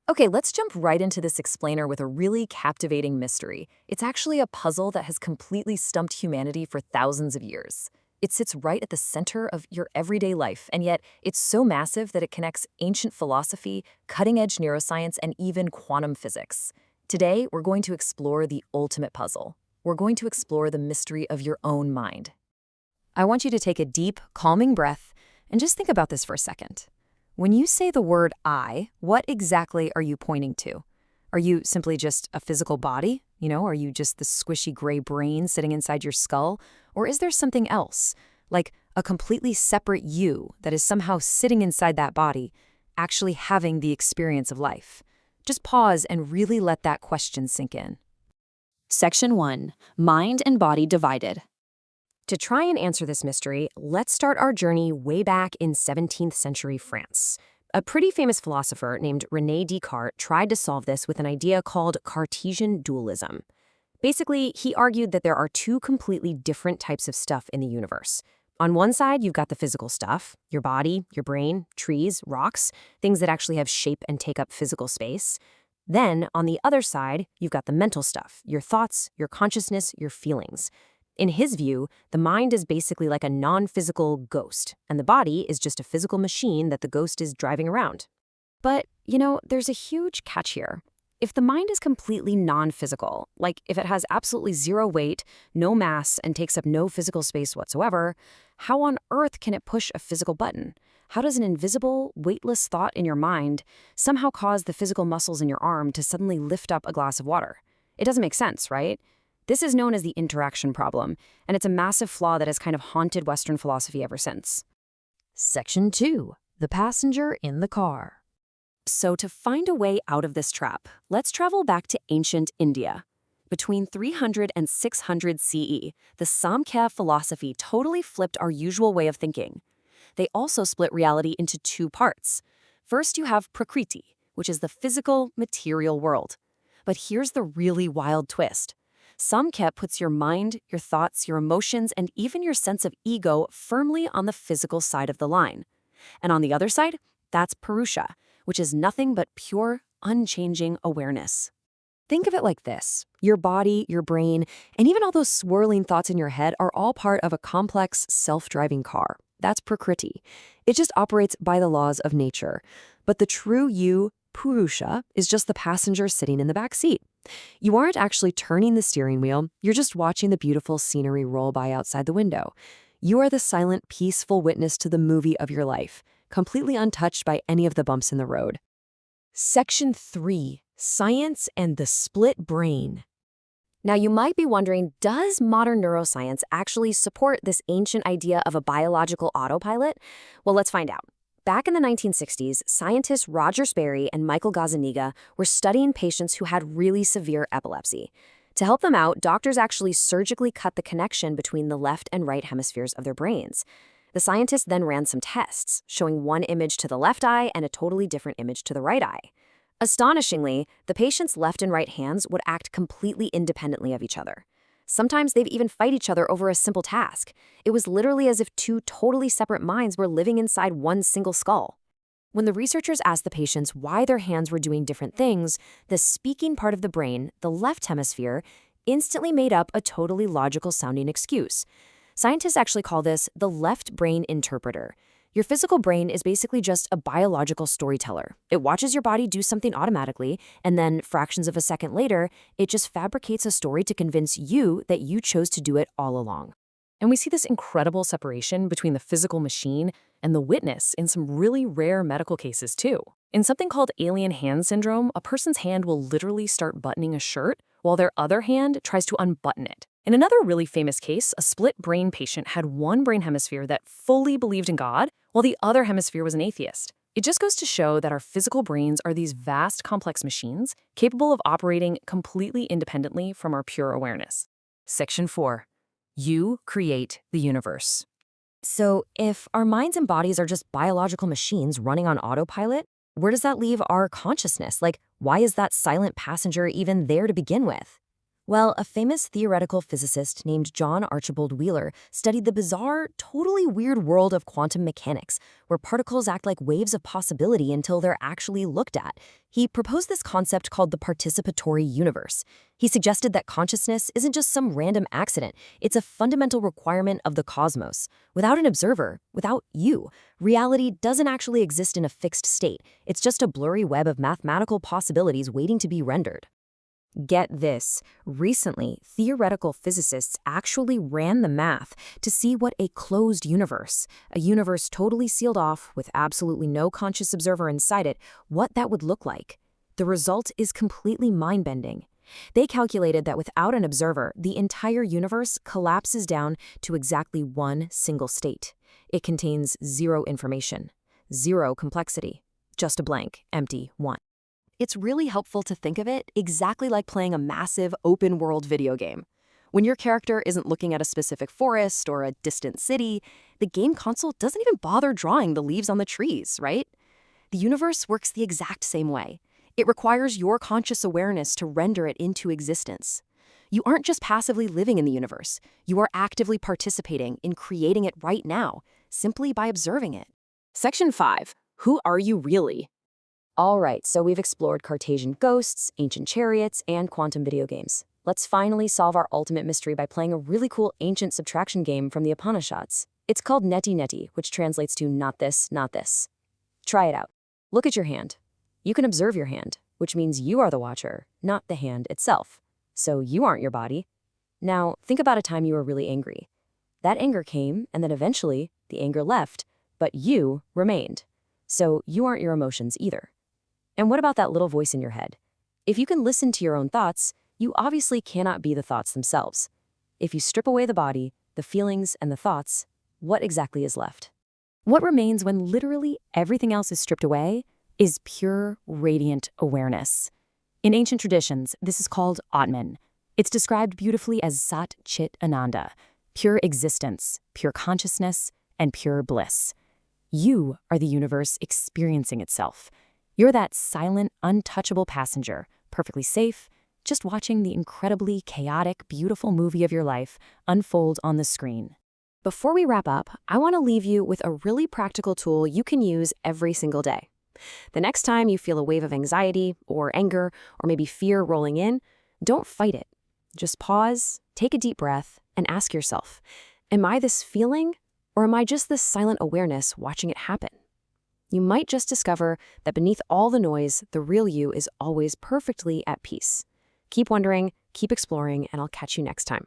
Okay, let's jump right into this explainer with a really captivating mystery. It's actually a puzzle that has completely stumped humanity for thousands of years. It sits right at the center of your everyday life, and yet it's so massive that it connects ancient philosophy, cutting-edge neuroscience, and even quantum physics. Today, we're going to explore the ultimate puzzle. We're going to explore the mystery of your own mind. I want you to take a deep, calming breath and just think about this for a second. When you say the word I, what exactly are you pointing to? Are you simply just a physical body? Are you just the squishy gray brain sitting inside your skull? Or is there something else, like a completely separate you that is somehow sitting inside that body, actually having the experience of life? Just pause and really let that question sink in. Section 1. Mind and Body Divided. To try and answer this mystery, let's start our journey way back in 17th century France. A pretty famous philosopher named René Descartes tried to solve this with an idea called Cartesian dualism. Basically, he argued that there are two completely different types of stuff in the universe. On one side, you've got the physical stuff, your body, your brain, trees, rocks, things that actually have shape and take up physical space. Then, on the other side, you've got the mental stuff, your thoughts, your consciousness, your feelings. In his view, the mind is basically like a non-physical ghost, and the body is just a physical machine that the ghost is driving around. But, there's a huge catch here. If the mind is completely non-physical, like if it has absolutely zero weight, no mass, and takes up no physical space whatsoever, how on earth can it push a physical button? How does an invisible, weightless thought in your mind somehow cause the physical muscles in your arm to suddenly lift up a glass of water? It doesn't make sense, right? This is known as the interaction problem, and it's a massive flaw that has kind of haunted Western philosophy ever since. Section 2. The passenger in the car. So to find a way out of this trap, let's travel back to ancient India. Between 300 and 600 CE, the Samkhya philosophy totally flipped our usual way of thinking. They also split reality into two parts. First, you have Prakriti, which is the physical, material world. But here's the really wild twist. Samkhya puts your mind, your thoughts, your emotions, and even your sense of ego firmly on the physical side of the line. And on the other side, that's Purusha, which is nothing but pure, unchanging awareness. Think of it like this. Your body, your brain, and even all those swirling thoughts in your head are all part of a complex, self-driving car. That's Prakriti. It just operates by the laws of nature. But the true you, Purusha, is just the passenger sitting in the back seat. You aren't actually turning the steering wheel, you're just watching the beautiful scenery roll by outside the window. You are the silent, peaceful witness to the movie of your life, completely untouched by any of the bumps in the road. Section 3. Science and the Split Brain. Now you might be wondering, does modern neuroscience actually support this ancient idea of a biological autopilot? Well, let's find out. Back in the 1960s, scientists Roger Sperry and Michael Gazzaniga were studying patients who had really severe epilepsy. To help them out, doctors actually surgically cut the connection between the left and right hemispheres of their brains. The scientists then ran some tests, showing one image to the left eye and a totally different image to the right eye. Astonishingly, the patient's left and right hands would act completely independently of each other. Sometimes they'd even fight each other over a simple task. It was literally as if two totally separate minds were living inside one single skull. When the researchers asked the patients why their hands were doing different things, the speaking part of the brain, the left hemisphere, instantly made up a totally logical-sounding excuse. Scientists actually call this the left brain interpreter. Your physical brain is basically just a biological storyteller. It watches your body do something automatically, and then fractions of a second later, it just fabricates a story to convince you that you chose to do it all along. And we see this incredible separation between the physical machine and the witness in some really rare medical cases too. In something called alien hand syndrome, a person's hand will literally start buttoning a shirt while their other hand tries to unbutton it. In another really famous case, a split brain patient had one brain hemisphere that fully believed in God, while the other hemisphere was an atheist. It just goes to show that our physical brains are these vast, complex machines capable of operating completely independently from our pure awareness. Section 4. You create the universe. So, if our minds and bodies are just biological machines running on autopilot, where does that leave our consciousness? Like, why is that silent passenger even there to begin with? Well, a famous theoretical physicist named John Archibald Wheeler studied the bizarre, totally weird world of quantum mechanics, where particles act like waves of possibility until they're actually looked at. He proposed this concept called the participatory universe. He suggested that consciousness isn't just some random accident, it's a fundamental requirement of the cosmos. Without an observer, without you, reality doesn't actually exist in a fixed state. It's just a blurry web of mathematical possibilities waiting to be rendered. Get this, recently, theoretical physicists actually ran the math to see what a closed universe, a universe totally sealed off with absolutely no conscious observer inside it, what that would look like. The result is completely mind-bending. They calculated that without an observer, the entire universe collapses down to exactly one single state. It contains zero information, zero complexity, just a blank, empty one. It's really helpful to think of it exactly like playing a massive open-world video game. When your character isn't looking at a specific forest or a distant city, the game console doesn't even bother drawing the leaves on the trees, right? The universe works the exact same way. It requires your conscious awareness to render it into existence. You aren't just passively living in the universe. You are actively participating in creating it right now, simply by observing it. Section 5. Who are you really? All right, so we've explored Cartesian ghosts, ancient chariots, and quantum video games. Let's finally solve our ultimate mystery by playing a really cool ancient subtraction game from the Upanishads. It's called Neti Neti, which translates to not this, not this. Try it out. Look at your hand. You can observe your hand, which means you are the watcher, not the hand itself. So you aren't your body. Now, think about a time you were really angry. That anger came, and then eventually, the anger left, but you remained. So you aren't your emotions either. And what about that little voice in your head? If you can listen to your own thoughts, you obviously cannot be the thoughts themselves. If you strip away the body, the feelings, and the thoughts, what exactly is left? What remains when literally everything else is stripped away is pure, radiant awareness. In ancient traditions, this is called Atman. It's described beautifully as Sat Chit Ananda, pure existence, pure consciousness, and pure bliss. You are the universe experiencing itself. You're that silent, untouchable passenger, perfectly safe, just watching the incredibly chaotic, beautiful movie of your life unfold on the screen. Before we wrap up, I want to leave you with a really practical tool you can use every single day. The next time you feel a wave of anxiety or anger or maybe fear rolling in, don't fight it. Just pause, take a deep breath, and ask yourself, am I this feeling, or am I just this silent awareness watching it happen? You might just discover that beneath all the noise, the real you is always perfectly at peace. Keep wondering, keep exploring, and I'll catch you next time.